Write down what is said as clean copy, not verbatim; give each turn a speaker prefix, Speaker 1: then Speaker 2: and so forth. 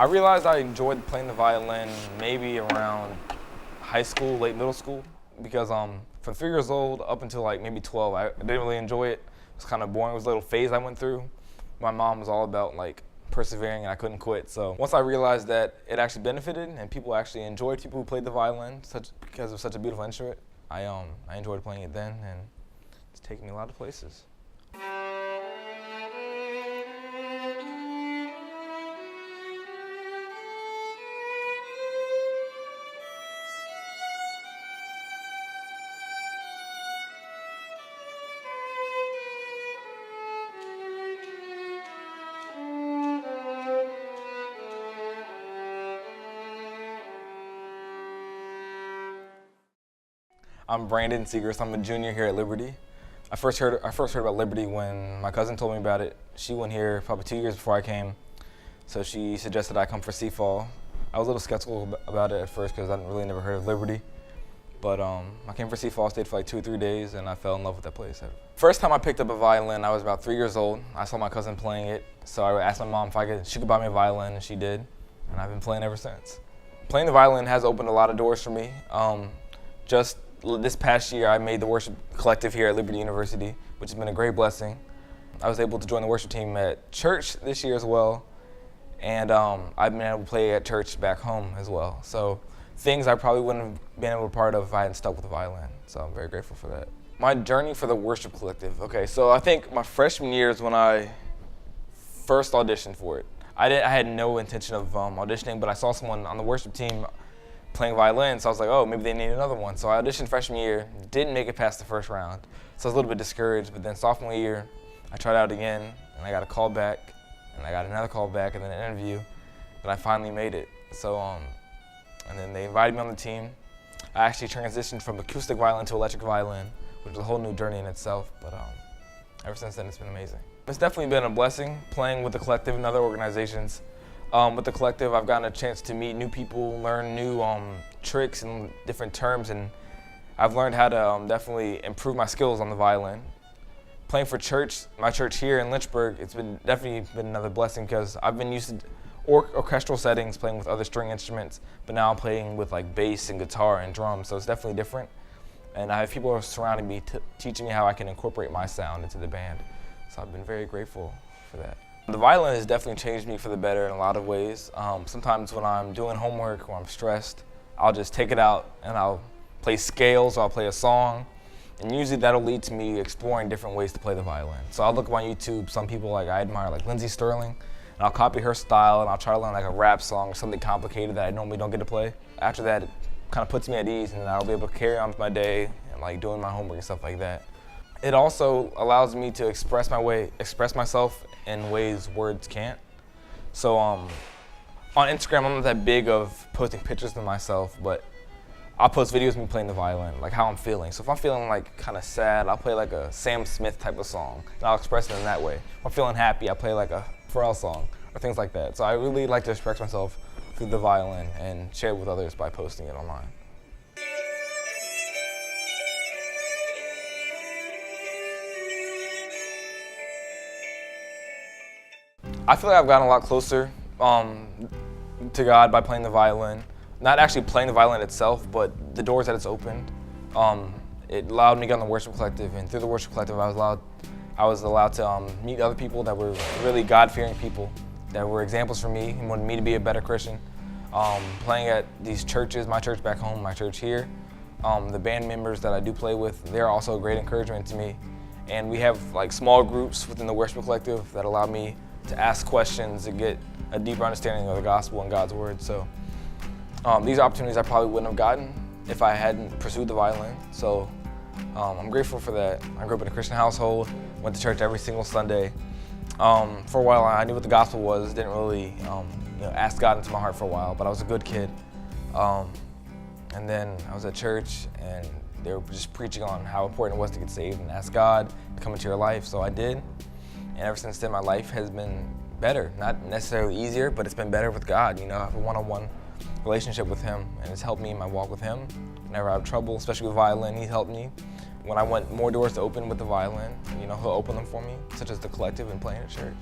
Speaker 1: I realized I enjoyed playing the violin maybe around high school, late middle school, because from 3 years old up until like maybe 12, I didn't really enjoy it. It was kind of boring. It was a little phase I went through. My mom was all about like persevering, and I couldn't quit. So once I realized that it actually benefited and people actually enjoyed people who played the violin because it was such a beautiful instrument, I enjoyed playing it then, and it's taken me a lot of places. I'm Brandon Segres. I'm a junior here at Liberty. I first heard about Liberty when my cousin told me about it. She went here probably 2 years before I came, so she suggested I come for Fall. I was a little skeptical about it at first because I really never heard of Liberty, but I came for Fall, stayed for like 2 or 3 days, and I fell in love with that place. First time I picked up a violin, I was about 3 years old. I saw my cousin playing it, so I asked my mom if she could buy me a violin, and she did, and I've been playing ever since. Playing the violin has opened a lot of doors for me. Just this past year, I made the worship collective here at Liberty University, which has been a great blessing. I was able to join the worship team at church this year as well, and I've been able to play at church back home as well. So things I probably wouldn't have been able to be part of if I hadn't stuck with the violin. So I'm very grateful for that. My journey for the worship collective. Okay, so I think my freshman year is when I first auditioned for it. I had no intention of auditioning, but I saw someone on the worship team playing violin, so I was like, oh, maybe they need another one. So I auditioned freshman year, didn't make it past the first round, so I was a little bit discouraged. But then sophomore year, I tried out again, and I got a call back, and I got another call back, and then an interview, and I finally made it. So, and then they invited me on the team. I actually transitioned from acoustic violin to electric violin, which was a whole new journey in itself. But ever since then, it's been amazing. It's definitely been a blessing playing with the collective and other organizations. With the collective, I've gotten a chance to meet new people, learn new tricks and different terms, and I've learned how to definitely improve my skills on the violin. Playing for church, my church here in Lynchburg, it's definitely been another blessing because I've been used to orchestral settings, playing with other string instruments, but now I'm playing with like bass and guitar and drums, so it's definitely different. And I have people surrounding me, teaching me how I can incorporate my sound into the band. So I've been very grateful for that. The violin has definitely changed me for the better in a lot of ways. Sometimes when I'm doing homework or I'm stressed, I'll just take it out and I'll play scales or I'll play a song. And usually that'll lead to me exploring different ways to play the violin. So I'll look on YouTube, some people I admire, like Lindsey Sterling, and I'll copy her style and I'll try to learn like a rap song or something complicated that I normally don't get to play. After that, it kind of puts me at ease and I'll be able to carry on with my day and like doing my homework and stuff like that. It also allows me to express myself in ways words can't. So on Instagram, I'm not that big of posting pictures of myself, but I'll post videos of me playing the violin, like how I'm feeling. So if I'm feeling like kind of sad, I'll play like a Sam Smith type of song, and I'll express it in that way. If I'm feeling happy, I'll play like a Pharrell song, or things like that. So I really like to express myself through the violin and share it with others by posting it online. I feel like I've gotten a lot closer to God by playing the violin. Not actually playing the violin itself, but the doors that it's opened. It allowed me to get on the worship collective, and through the worship collective, I was allowed to meet other people that were really God-fearing people, that were examples for me and wanted me to be a better Christian. Playing at these churches, my church back home, my church here, the band members that I do play with, they're also a great encouragement to me. And we have like small groups within the worship collective that allow me to ask questions and get a deeper understanding of the gospel and God's word. So these opportunities I probably wouldn't have gotten if I hadn't pursued the violin. So I'm grateful for that. I grew up in a Christian household, went to church every single Sunday. For a while I knew what the gospel was, didn't really ask God into my heart for a while, but I was a good kid. And then I was at church and they were just preaching on how important it was to get saved and ask God to come into your life, so I did. And ever since then, my life has been better. Not necessarily easier, but it's been better with God. I have a one-on-one relationship with Him, and it's helped me in my walk with Him. Whenever I have trouble, especially with violin, He helped me. When I want more doors to open with the violin, He'll open them for me, such as the collective and playing at church.